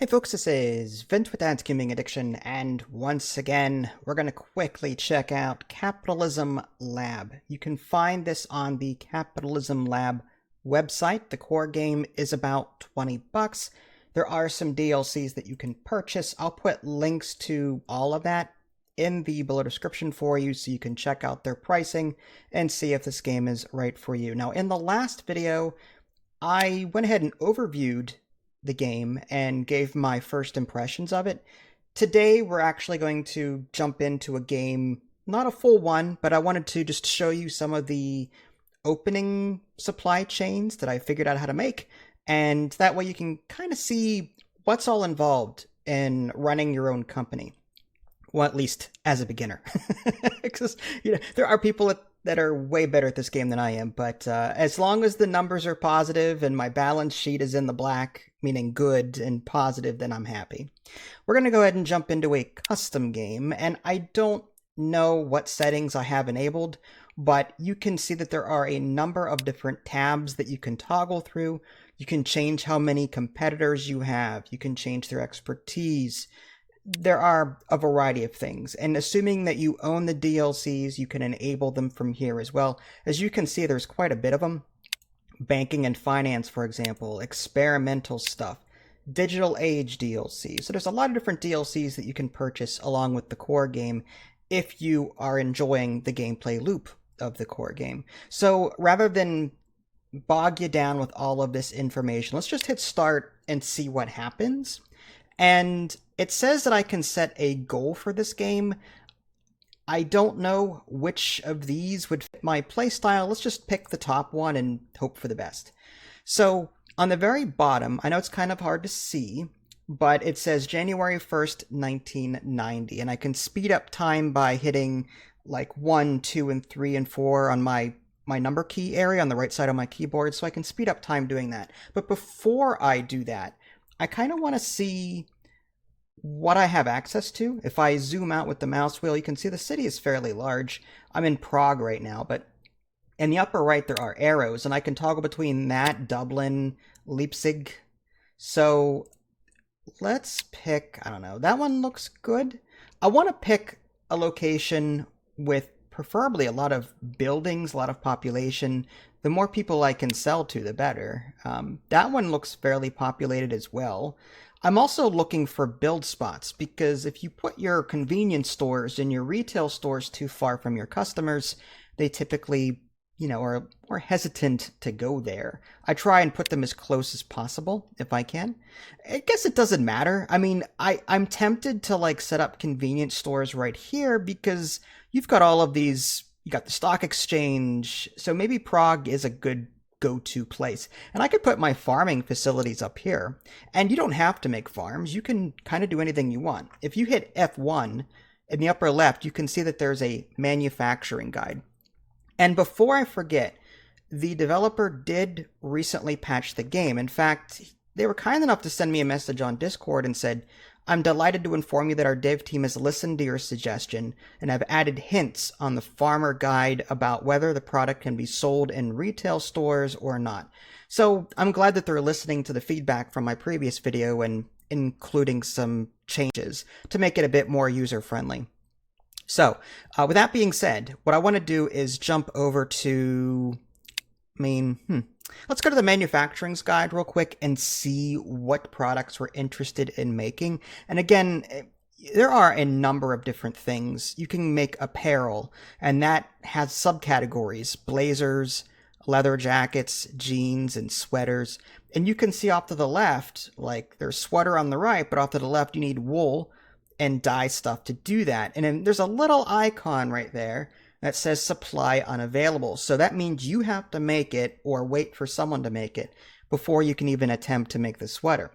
Hey folks, this is Vince with Dad's Gaming Addiction, and once again, we're going to quickly check out Capitalism Lab. You can find this on the Capitalism Lab website. The core game is about 20 bucks. There are some DLCs that you can purchase. I'll put links to all of that in the below description for you so you can check out their pricing and see if this game is right for you. Now, in the last video, I went ahead and overviewed the game and gave my first impressions of it. Today, we're actually going to jump into a game, not a full one, but I wanted to just show you some of the opening supply chains that I figured out how to make. And that way you can kind of see what's all involved in running your own company. Well, at least as a beginner. Because, there are people that are way better at this game than I am, but as long as the numbers are positive and my balance sheet is in the black, meaning good and positive, then I'm happy. We're going to go ahead and jump into a custom game, and I don't know what settings I have enabled, but you can see that there are a number of different tabs that you can toggle through. You can change how many competitors you have. You can change their expertise. There are a variety of things, and assuming that you own the DLCs, you can enable them from here as well. As you can see, there's quite a bit of them. Banking and finance, for example, experimental stuff, digital age DLC. So there's a lot of different DLCs that you can purchase along with the core game if you are enjoying the gameplay loop of the core game. So rather than bog you down with all of this information, let's just hit start and see what happens. And it says that I can set a goal for this game. I don't know which of these would fit my playstyle. Let's just pick the top one and hope for the best. So on the very bottom, I know it's kind of hard to see, but it says January 1st, 1990. And I can speed up time by hitting like 1, 2, and 3, and 4 on my number key area on the right side of my keyboard. So I can speed up time doing that. But before I do that, I kind of want to see what I have access to. If I zoom out with the mouse wheel, you can see the city is fairly large. I'm in Prague right now, but in the upper right there are arrows, and I can toggle between that, Dublin, Leipzig. So let's pick, I don't know, that one looks good. I want to pick a location with preferably a lot of buildings, a lot of population. The more people I can sell to, the better. That one looks fairly populated as well. I'm also looking for build spots, because if you put your convenience stores and your retail stores too far from your customers, they typically, are more hesitant to go there. I try and put them as close as possible if I can. I guess it doesn't matter. I mean, I'm tempted to set up convenience stores right here because you've got all of these. You got the stock exchange, so maybe Prague is a good go-to place. And I could put my farming facilities up here, and you don't have to make farms. You can kind of do anything you want. If you hit F1 in the upper left, you can see that there's a manufacturing guide. And before I forget, the developer did recently patch the game. In fact, they were kind enough to send me a message on Discord and said, "I'm delighted to inform you that our dev team has listened to your suggestion and have added hints on the farmer guide about whether the product can be sold in retail stores or not." So I'm glad that they're listening to the feedback from my previous video and including some changes to make it a bit more user-friendly. So with that being said, what I want to do is jump over to, let's go to the manufacturing's guide real quick and see what products we're interested in making. And again, there are a number of different things. You can make apparel, and that has subcategories: blazers, leather jackets, jeans, and sweaters. And you can see off to the left, there's sweater on the right, but off to the left you need wool and dye stuff to do that. And then there's a little icon right there that says supply unavailable. So that means you have to make it or wait for someone to make it before you can even attempt to make the sweater.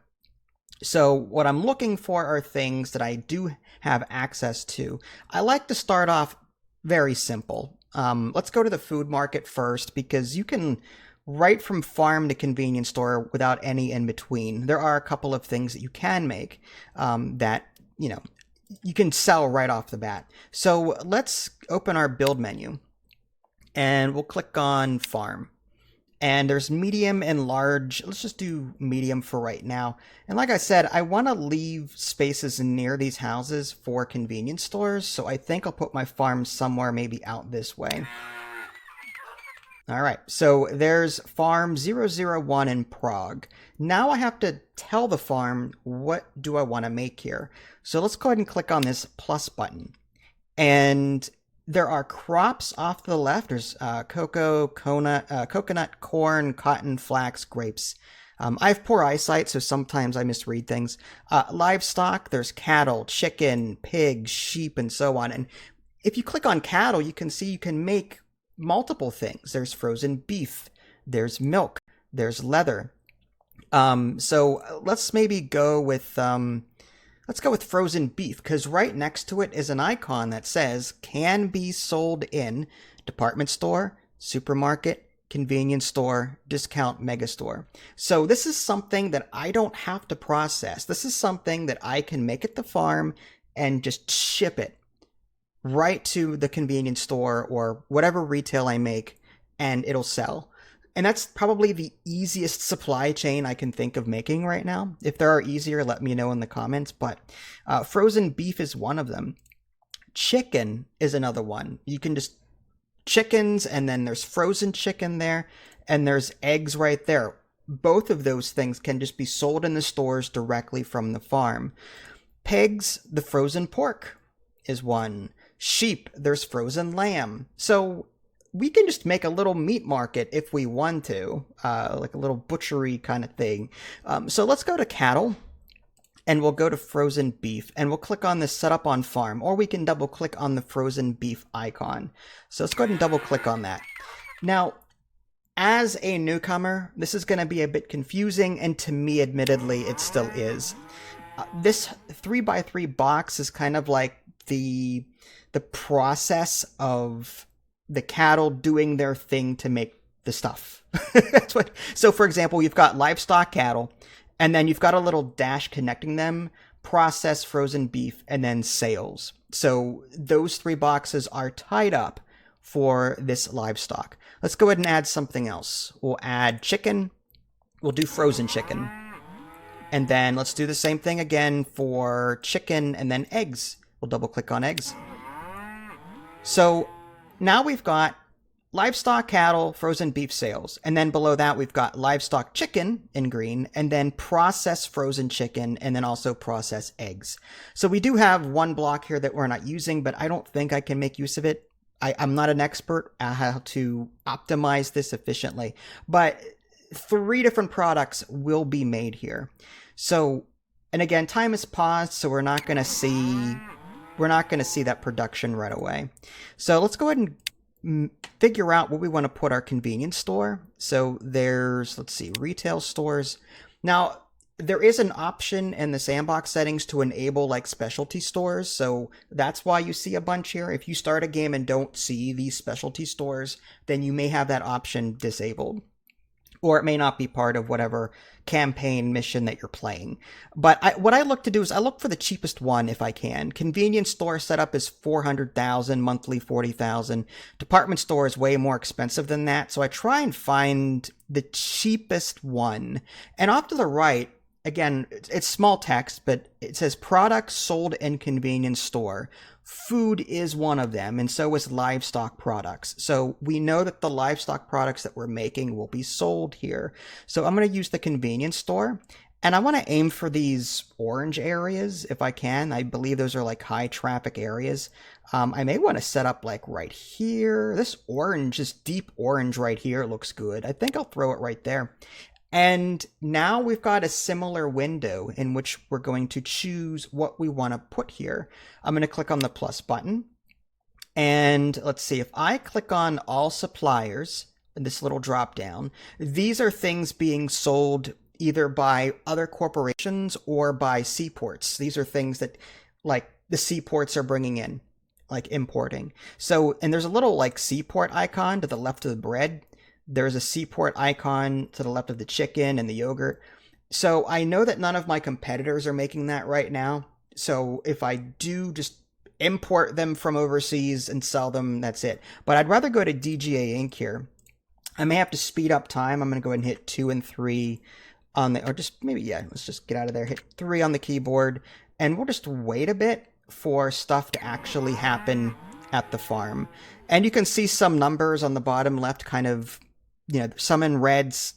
So what I'm looking for are things that I do have access to. I like to start off very simple. Let's go to the food market first, because you can right from farm to convenience store without any in between. There are a couple of things that you can make that you can sell right off the bat. So let's open our build menu and we'll click on farm. And there's medium and large. Let's just do medium for right now. And like I said, I want to leave spaces near these houses for convenience stores. So I think I'll put my farm somewhere maybe out this way. All right, so there's farm 001 in Prague. Now I have to tell the farm what do I want to make here. So let's go ahead and click on this plus button. And there are crops off to the left. There's cocoa, coconut, corn, cotton, flax, grapes. I have poor eyesight, so sometimes I misread things. Livestock, there's cattle, chicken, pigs, sheep, and so on. And if you click on cattle, you can see you can make multiple things. There's frozen beef, there's milk, there's leather. So let's maybe go with frozen beef, because right next to it is an icon that says can be sold in department store, supermarket, convenience store, discount mega store. So this is something that I don't have to process. This is something that I can make at the farm and just ship it right to the convenience store or whatever retail I make, and it'll sell. And that's probably the easiest supply chain I can think of making right now. If there are easier, let me know in the comments, but frozen beef is one of them. Chicken is another one. You can just chickens, and then there's frozen chicken there, and there's eggs right there. Both of those things can just be sold in the stores directly from the farm. Pigs, the frozen pork is one. Sheep, there's frozen lamb. So we can just make a little meat market if we want to, like a little butchery kind of thing. So let's go to cattle, and we'll go to frozen beef, and we'll click on this setup on farm, or we can double click on the frozen beef icon. So let's go ahead and double click on that. Now, as a newcomer, this is going to be a bit confusing, and to me, admittedly, it still is. This 3x3 box is kind of like the process of the cattle doing their thing to make the stuff. So for example, you've got livestock cattle, and then you've got a little dash connecting them, process frozen beef, and then sales. So those three boxes are tied up for this livestock. Let's go ahead and add something else. We'll add chicken. We'll do frozen chicken. And then let's do the same thing again for chicken and then eggs. We'll double click on eggs. So now we've got livestock, cattle, frozen beef sales. And then below that, we've got livestock chicken in green, and then process frozen chicken, and then also process eggs. So we do have one block here that we're not using, but I don't think I can make use of it. I'm not an expert at how to optimize this efficiently, but 3 different products will be made here. So, and again, time is paused, so we're not going to see that production right away. So let's go ahead and figure out where we want to put our convenience store. So there's, let's see, retail stores. Now, there is an option in the sandbox settings to enable like specialty stores. So that's why you see a bunch here. If you start a game and don't see these specialty stores, then you may have that option disabled. Or it may not be part of whatever campaign mission that you're playing. But what I look to do is I look for the cheapest one if I can. Convenience store setup is $400,000, monthly $40,000. Department store is way more expensive than that. So I try and find the cheapest one. And off to the right, again, it's small text, but it says products sold in convenience store. Food is one of them, and so is livestock products. So we know that the livestock products that we're making will be sold here. So I'm going to use the convenience store, and I want to aim for these orange areas if I can. I believe those are like high traffic areas. I may want to set up like right here. This orange, this deep orange right here looks good. I think I'll throw it right there. And now we've got a similar window in which we're going to choose what we want to put here. I'm going to click on the plus button. And let's see, if I click on all suppliers, this little drop down, these are things being sold either by other corporations or by seaports. These are things that like the seaports are bringing in, like importing. So, and there's a little like seaport icon to the left of the bread. There's a seaport icon to the left of the chicken and the yogurt. So I know that none of my competitors are making that right now. So if I do just import them from overseas and sell them, that's it. But I'd rather go to DGA Inc. here. I may have to speed up time. I'm going to go ahead and hit 2 and 3 on the, or just maybe, yeah, let's just get out of there. Hit 3 on the keyboard, and we'll just wait a bit for stuff to actually happen at the farm. And you can see some numbers on the bottom left, kind of, you know, some in reds.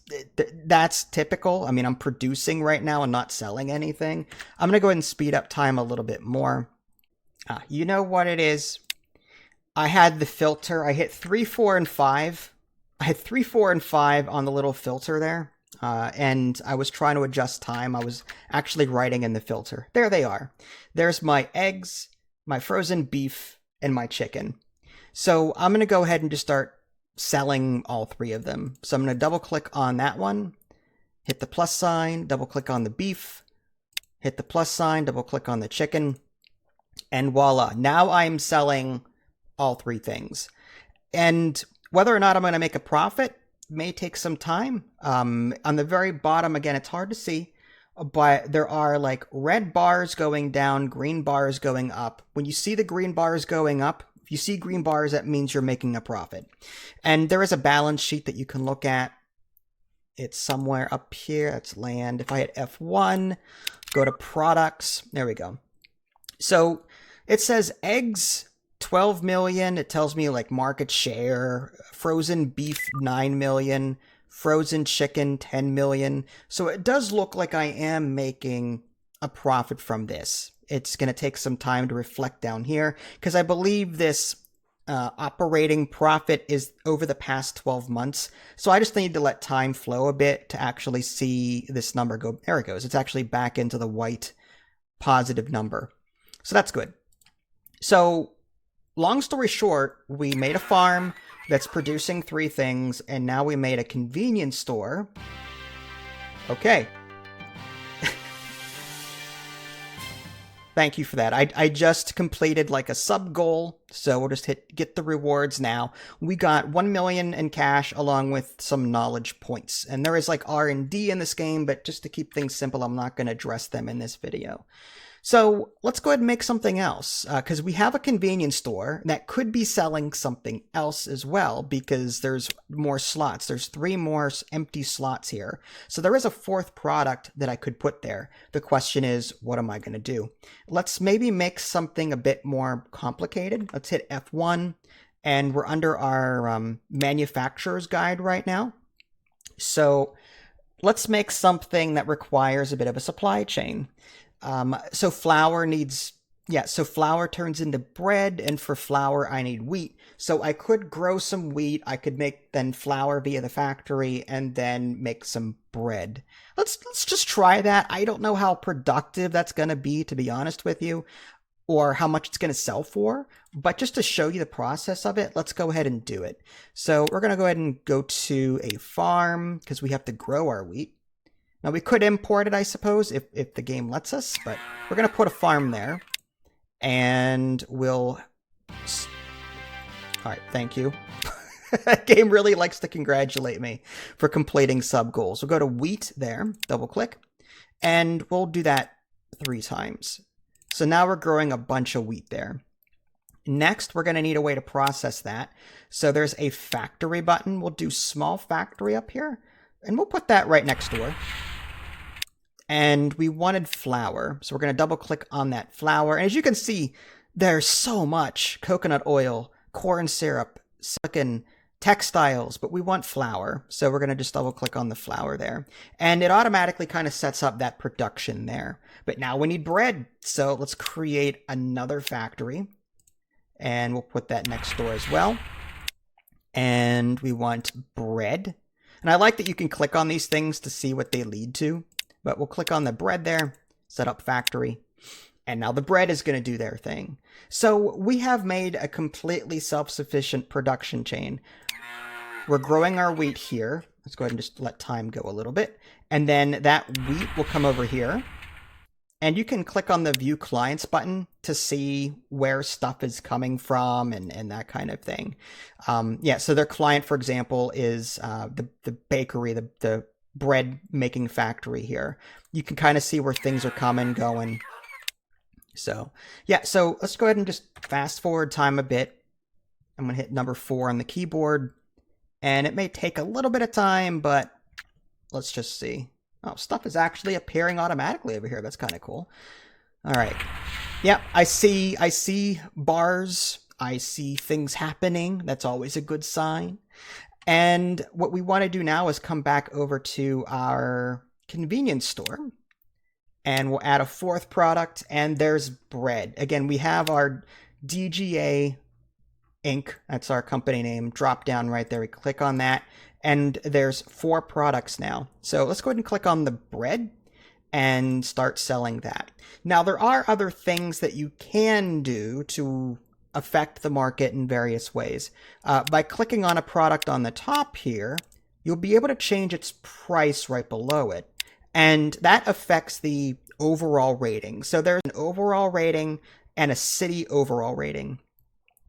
That's typical. I mean, I'm producing right now and not selling anything. I'm going to go ahead and speed up time a little bit more. You know what it is? I had the filter. I hit 3, 4, and 5. I had 3, 4, and 5 on the little filter there, and I was trying to adjust time. I was actually writing in the filter. There they are. There's my eggs, my frozen beef, and my chicken. So I'm going to go ahead and just start selling all 3 of them. So I'm going to double click on that one, hit the plus sign, double click on the beef, hit the plus sign, double click on the chicken, and voila. Now I'm selling all 3 things. And whether or not I'm going to make a profit may take some time. On the very bottom, again, it's hard to see, but there are like red bars going down, green bars going up. When you see the green bars going up, if you see green bars, that means you're making a profit. And there is a balance sheet that you can look at. It's somewhere up here. That's land. If I hit F1, go to products, there we go. So it says eggs, 12 million. It tells me like market share, frozen beef, 9 million, frozen chicken, 10 million. So it does look like I am making a profit from this. It's going to take some time to reflect down here because I believe this operating profit is over the past 12 months. So I just need to let time flow a bit to actually see this number go. There it goes. It's actually back into the white positive number. So that's good. So long story short, we made a farm that's producing 3 things, and now we made a convenience store. Okay. Thank you for that. I just completed like a sub goal, so we'll just hit get the rewards now. We got 1 million in cash along with some knowledge points. And there is like R&D in this game, but just to keep things simple, I'm not going to address them in this video. So let's go ahead and make something else, because we have a convenience store that could be selling something else as well, because there's more slots. There's 3 more empty slots here. So there is a 4th product that I could put there. The question is, what am I going to do? Let's maybe make something a bit more complicated. Let's hit F1, and we're under our manufacturer's guide right now. So let's make something that requires a bit of a supply chain. So flour needs, so flour turns into bread, and for flour I need wheat. So I could grow some wheat, I could make then flour via the factory, and then make some bread. Let's just try that. I don't know how productive that's going to be honest with you, or how much it's going to sell for, but just to show you the process of it, let's go ahead and do it. So we're going to go ahead and go to a farm, because we have to grow our wheat. Now, we could import it, I suppose, if the game lets us, but we're going to put a farm there, and we'll... All right, thank you. That game really likes to congratulate me for completing sub-goals. We'll go to wheat there, double-click, and we'll do that 3 times. So now we're growing a bunch of wheat there. Next, we're going to need a way to process that. So there's a factory button. We'll do small factory up here, and we'll put that right next door. And we wanted flour, so we're going to double click on that flour. And as you can see, there's so much coconut oil, corn syrup, silicon, textiles, but we want flour. So we're going to just double click on the flour there. And it automatically kind of sets up that production there. But now we need bread. So let's create another factory. And we'll put that next door as well. And we want bread. And I like that you can click on these things to see what they lead to. But we'll click on the bread there, set up factory, and now the bread is going to do their thing. So we have made a completely self-sufficient production chain. We're growing our wheat here. Let's go ahead and just let time go a little bit. And then that wheat will come over here. And you can click on the View Clients button to see where stuff is coming from and that kind of thing. So their client, for example, is the bakery, the bread making factory here. You can kind of see where things are coming, going. So let's go ahead and just fast forward time a bit. I'm going to hit number 4 on the keyboard. And it may take a little bit of time, but let's just see. Oh, stuff is actually appearing automatically over here. That's kind of cool. All right. Yep, I see bars. I see things happening. That's always a good sign. And what we want to do now is come back over to our convenience store. And we'll add a fourth product. And there's bread. Again, we have our DGA Inc. That's our company name. Drop down right there. We click on that. And there's 4 products now. So let's go ahead and click on the bread and start selling that. Now, there are other things that you can do to affect the market in various ways. By clicking on a product on the top here, you'll be able to change its price right below it. And that affects the overall rating. So there's an overall rating and a city overall rating.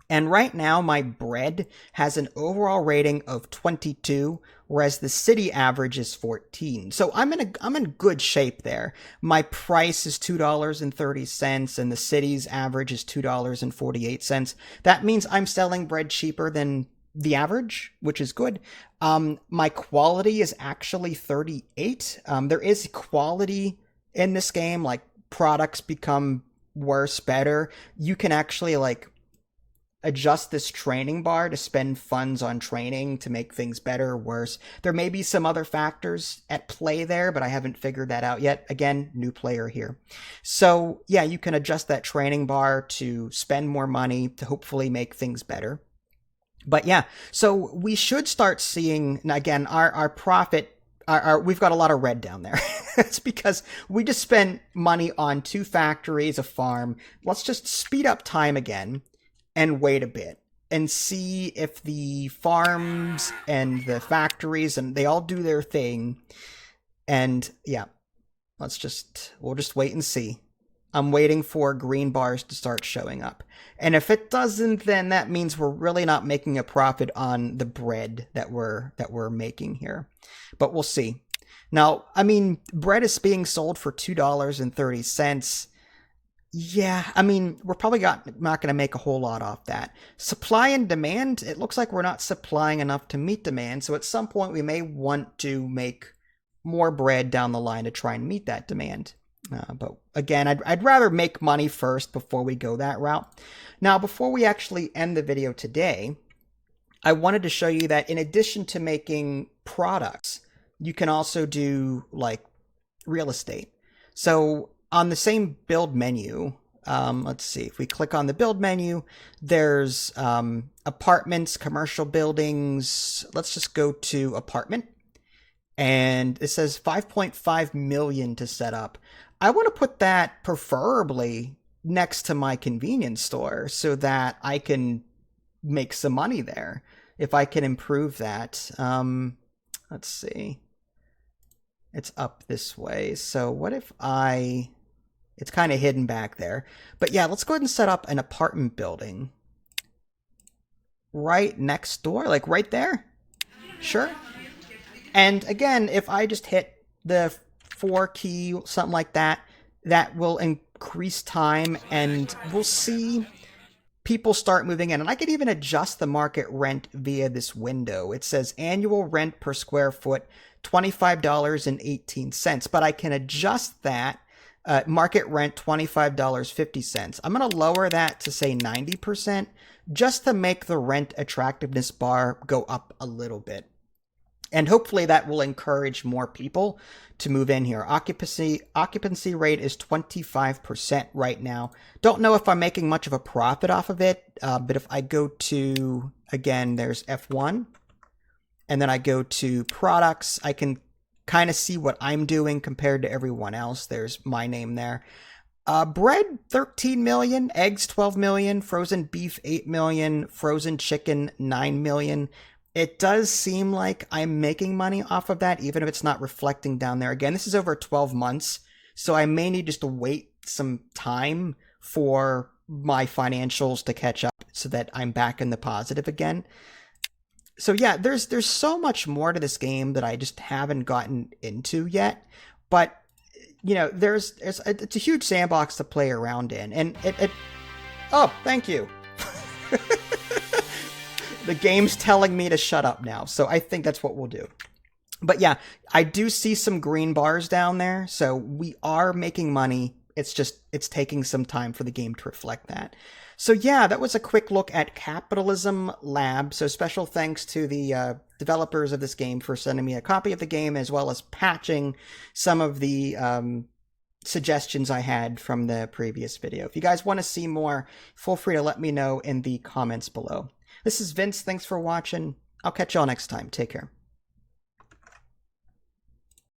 And right now, my bread has an overall rating of 22, whereas the city average is 14. So I'm in good shape there. My price is $2.30, and the city's average is $2.48. That means I'm selling bread cheaper than the average, which is good. My quality is actually 38. There is quality in this game, like products become worse, better. You can actually adjust this training bar to spend funds on training to make things better or worse. There may be some other factors at play there, but I haven't figured that out yet. Again, new player here. So yeah, you can adjust that training bar to spend more money to hopefully make things better. But yeah, so we should start seeing, again, our profit, we've got a lot of red down there. It's because we just spent money on 2 factories, a farm. Let's just speed up time again and wait a bit and see if the farms and the factories and they all do their thing. And yeah, we'll just wait and see. I'm waiting for green bars to start showing up. And if it doesn't, then that means we're really not making a profit on the bread that we're making here. But we'll see. Now, I mean, bread is being sold for $2.30. Yeah, I mean, we're probably not going to make a whole lot off that. Supply and demand, it looks like we're not supplying enough to meet demand. So at some point, we may want to make more bread down the line to try and meet that demand. But again, I'd rather make money first before we go that route. Now, before we actually end the video today, I wanted to show you that in addition to making products, you can also do real estate. So on the same build menu, let's see, if we click on the build menu, there's apartments, commercial buildings. Let's just go to apartment. And it says 5.5 million to set up. I want to put that preferably next to my convenience store so that I can make some money there if I can improve that. Let's see. It's up this way. So what if it's kind of hidden back there. But yeah, let's go ahead and set up an apartment building right next door, like right there. Sure. And again, if I just hit the 4 key, something like that, that will increase time and we'll see people start moving in. And I could even adjust the market rent via this window. It says annual rent per square foot, $25.18. But I can adjust that. Market rent, $25.50. I'm going to lower that to say 90% just to make the rent attractiveness bar go up a little bit. And hopefully that will encourage more people to move in here. Occupancy rate is 25% right now. Don't know if I'm making much of a profit off of it, but if I go to, again, there's F1, and then I go to products, I can kind of see what I'm doing compared to everyone else. There's my name there. Bread, 13 million, eggs, 12 million, frozen beef, 8 million, frozen chicken, 9 million. It does seem like I'm making money off of that, even if it's not reflecting down there. Again, this is over 12 months, so I may need just to wait some time for my financials to catch up so that I'm back in the positive again. So yeah, there's so much more to this game that I just haven't gotten into yet. But, you know, it's a huge sandbox to play around in. And oh, thank you. The game's telling me to shut up now, so I think that's what we'll do. But yeah, I do see some green bars down there, so we are making money. It's taking some time for the game to reflect that. So yeah, that was a quick look at Capitalism Lab. So special thanks to the developers of this game for sending me a copy of the game, as well as patching some of the suggestions I had from the previous video. If you guys want to see more, feel free to let me know in the comments below. This is Vince. Thanks for watching. I'll catch y'all next time. Take care.